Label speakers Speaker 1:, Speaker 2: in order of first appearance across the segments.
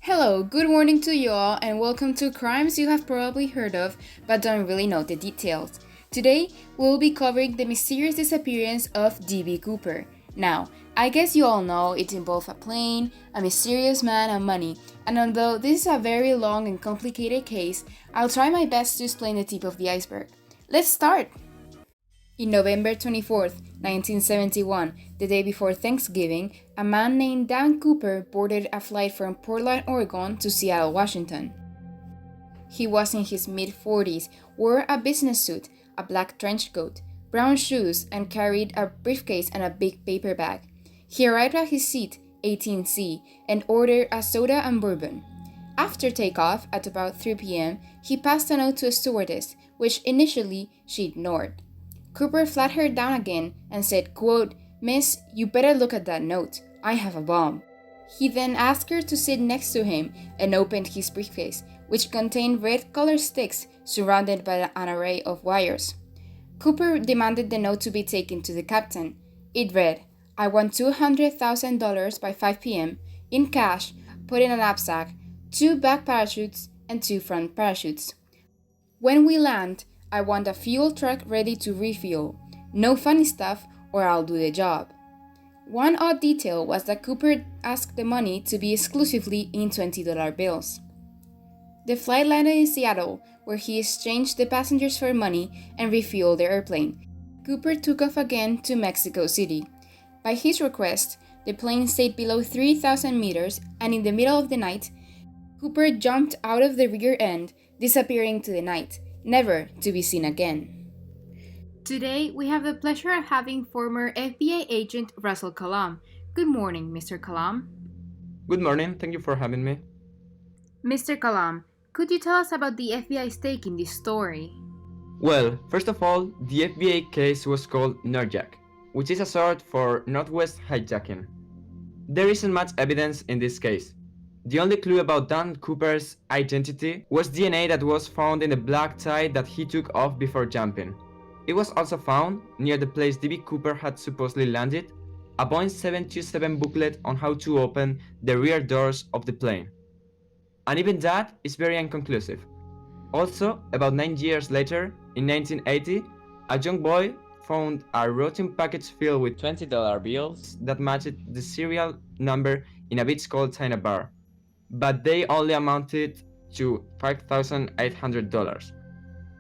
Speaker 1: Hello, good morning to you all, and welcome to Crimes You Have Probably Heard of but don't really know the details. Today, we'll be covering the mysterious disappearance of D.B. Cooper. Now, I guess you all know it involved a plane, a mysterious man, and money, and although this is a very long and complicated case, I'll try my best to explain the tip of the iceberg. Let's start! In November 24th, 1971, the day before Thanksgiving, a man named Dan Cooper boarded a flight from Portland, Oregon to Seattle, Washington. He was in his mid-40s, wore a business suit, a black trench coat, brown shoes, and carried a briefcase and a big paper bag. He arrived at his seat, 18C, and ordered a soda and bourbon. After takeoff, at about 3 p.m., he passed a note to a stewardess, which initially she ignored. Cooper flagged her down again and said, quote, "Miss, you better look at that note. I have a bomb." He then asked her to sit next to him and opened his briefcase, which contained red-colored sticks surrounded by an array of wires. Cooper demanded the note to be taken to the captain. It read, "I want $200,000 by 5 p.m. in cash, put in a knapsack, 2 back parachutes, and 2 front parachutes. When we land, I want a fuel truck ready to refuel. No funny stuff, or I'll do the job." One odd detail was that Cooper asked the money to be exclusively in $20 bills. The flight landed in Seattle, where he exchanged the passengers for money and refueled the airplane. Cooper took off again to Mexico City. By his request, the plane stayed below 3,000 meters, and in the middle of the night, Cooper jumped out of the rear end, disappearing to the night, never to be seen again. Today, we have the pleasure of having former FBI agent Russell Kalam. Good morning, Mr. Kalam.
Speaker 2: Good morning, thank you for having me.
Speaker 1: Mr. Kalam, could you tell us about the FBI's take in this story?
Speaker 2: Well, first of all, the FBI case was called Norjack, which is a short for Northwest Hijacking. There isn't much evidence in this case. The only clue about Dan Cooper's identity was DNA that was found in the black tie that he took off before jumping. It was also found, near the place D.B. Cooper had supposedly landed, a Boeing 727 booklet on how to open the rear doors of the plane. And even that is very inconclusive. Also, about 9 years later, in 1980, a young boy found a rotten package filled with $20 bills that matched the serial number in a beach called China Bar, but they only amounted to $5,800.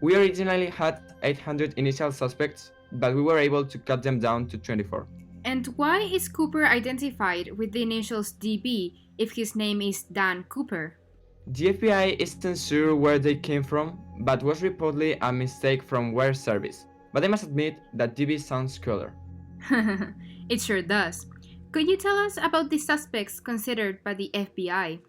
Speaker 2: We originally had 800 initial suspects, but we were able to cut them down to 24.
Speaker 1: And why is Cooper identified with the initials DB if his name is Dan Cooper?
Speaker 2: The FBI isn't sure where they came from, but was reportedly a mistake from wire service. But I must admit that DB sounds cooler.
Speaker 1: It sure does. Could you tell us about the suspects considered by the FBI?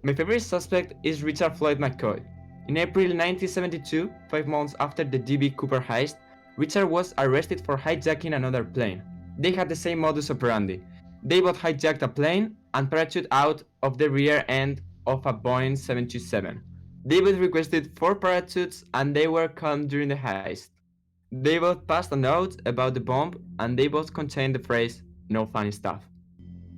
Speaker 2: My favorite suspect is Richard Floyd McCoy. In April 1972, 5 months after the D.B. Cooper heist, Richard was arrested for hijacking another plane. They had the same modus operandi. They both hijacked a plane and parachuted out of the rear end of a Boeing 727. They both requested 4 parachutes and they were calm during the heist. They both passed a note about the bomb and they both contained the phrase, "no funny stuff."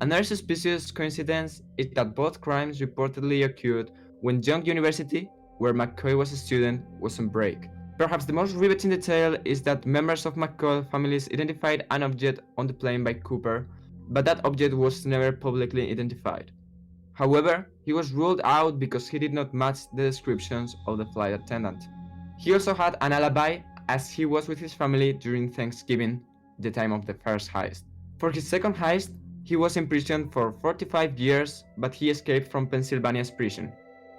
Speaker 2: Another suspicious coincidence is that both crimes reportedly occurred when Young University, where McCoy was a student, was on break. Perhaps the most riveting detail is that members of McCoy families identified an object on the plane by Cooper, but that object was never publicly identified. However, he was ruled out because he did not match the descriptions of the flight attendant. He also had an alibi, as he was with his family during Thanksgiving, the time of the first heist. For his second heist, he was imprisoned for 45 years, but he escaped from Pennsylvania's prison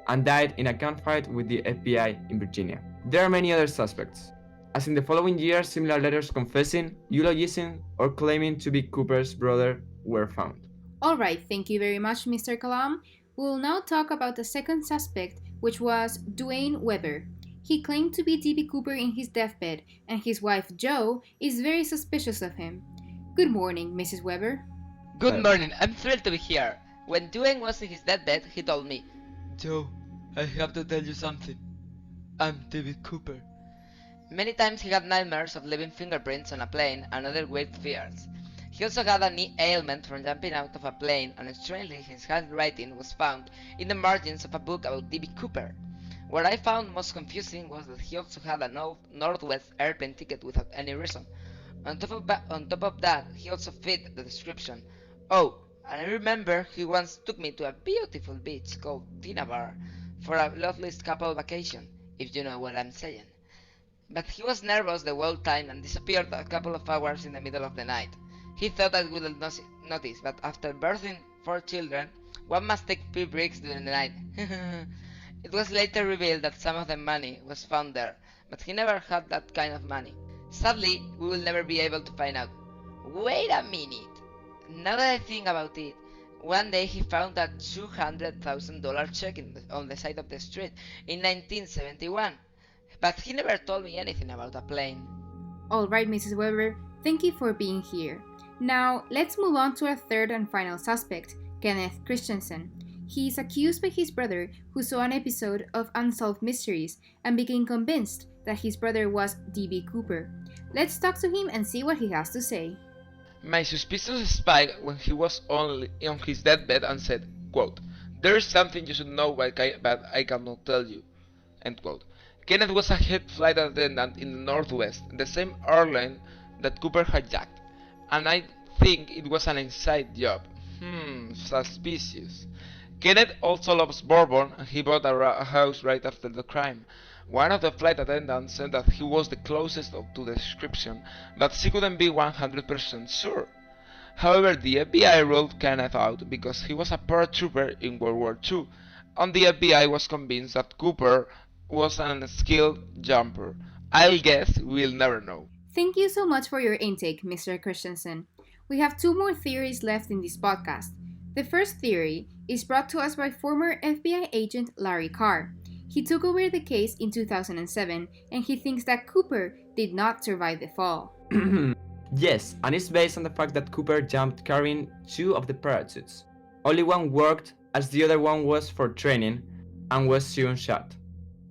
Speaker 2: and died in a gunfight with the FBI in Virginia. There are many other suspects, as in the following year similar letters confessing, eulogizing, or claiming to be Cooper's brother were found.
Speaker 1: Alright, thank you very much, Mr. Kalam. We'll now talk about the second suspect, which was Dwayne Weber. He claimed to be D.B. Cooper in his deathbed, and his wife Jo is very suspicious of him. Good morning, Mrs. Weber.
Speaker 3: Good morning, I'm thrilled to be here. When Dwayne was in his deathbed, he told me,
Speaker 4: "Joe, I have to tell you something. I'm David Cooper."
Speaker 3: Many times he had nightmares of leaving fingerprints on a plane and other weird fears. He also had a knee ailment from jumping out of a plane, and strangely his handwriting was found in the margins of a book about D.B. Cooper. What I found most confusing was that he also had a Northwest airplane ticket without any reason. On top of that, he also fit the description. Oh, and I remember he once took me to a beautiful beach called Tina Bar for a lovely couple vacation, if you know what I'm saying. But he was nervous the whole time and disappeared a couple of hours in the middle of the night. He thought I wouldn't notice, but after birthing 4 children, one must take 3 breaks during the night. It was later revealed that some of the money was found there, but he never had that kind of money. Sadly, we will never be able to find out. Wait a minute! Now that I think about it, one day he found a $200,000 check on the side of the street in 1971, but he never told me anything about a plane.
Speaker 1: Alright, Mrs. Weber, thank you for being here. Now, let's move on to our third and final suspect, Kenneth Christensen. He is accused by his brother, who saw an episode of Unsolved Mysteries and became convinced that his brother was D.B. Cooper. Let's talk to him and see what he has to say.
Speaker 4: My suspicions spiked when he was only on his deathbed and said, quote, "There is something you should know but I cannot tell you." End quote. Kenneth was a head flight attendant in the Northwest, the same airline that Cooper hijacked, and I think it was an inside job. Suspicious. Kenneth also loves bourbon, and he bought a house right after the crime. One of the flight attendants said that he was the closest to the description, but she couldn't be 100% sure. However, the FBI ruled Kenneth out because he was a paratrooper in World War II, and the FBI was convinced that Cooper was an unskilled jumper. I guess we'll never know.
Speaker 1: Thank you so much for your intake, Mr. Christensen. We have 2 more theories left in this podcast. The first theory is brought to us by former FBI agent Larry Carr. He took over the case in 2007, and he thinks that Cooper did not survive the fall.
Speaker 2: Yes, and it's based on the fact that Cooper jumped carrying 2 of the parachutes. Only one worked, as the other one was for training and was soon shot.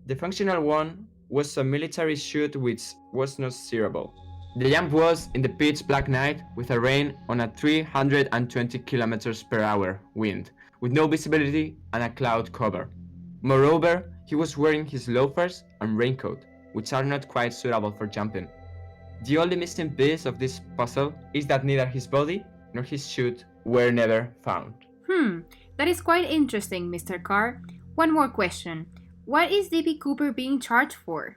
Speaker 2: The functional one was a military chute which was not steerable. The jump was in the pitch black night with a rain on a 320 km per hour wind, with no visibility and a cloud cover. Moreover, he was wearing his loafers and raincoat, which are not quite suitable for jumping. The only missing piece of this puzzle is that neither his body nor his chute were never found.
Speaker 1: That is quite interesting, Mr. Carr. One more question. What is D.B. Cooper being charged for?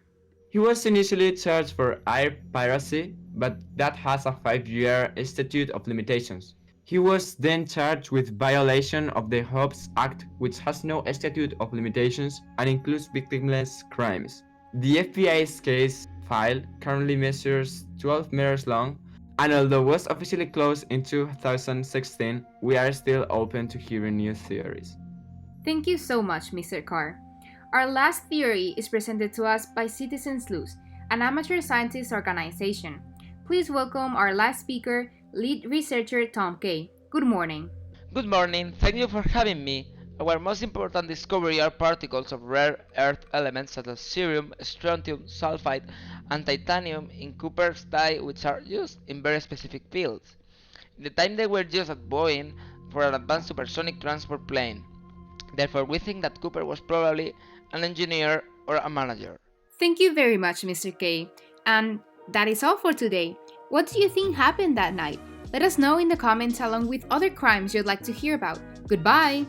Speaker 2: He was initially charged for air piracy, but that has a 5-year statute of limitations. He was then charged with violation of the Hobbs Act, which has no statute of limitations and includes victimless crimes. The FBI's case file currently measures 12 meters long, and although it was officially closed in 2016, we are still open to hearing new theories.
Speaker 1: Thank you so much, Mr. Carr. Our last theory is presented to us by Citizen Sleuth, an amateur scientist organization. Please welcome our last speaker, lead researcher Tom Kay. Good morning.
Speaker 3: Good morning, thank you for having me. Our most important discovery are particles of rare earth elements such as cerium, strontium, sulfide, and titanium in Cooper's dye, which are used in very specific fields. In the time they were used at Boeing for an advanced supersonic transport plane. Therefore, we think that Cooper was probably an engineer or a manager.
Speaker 1: Thank you very much, Mr. K. And that is all for today. What do you think happened that night? Let us know in the comments along with other crimes you'd like to hear about. Goodbye!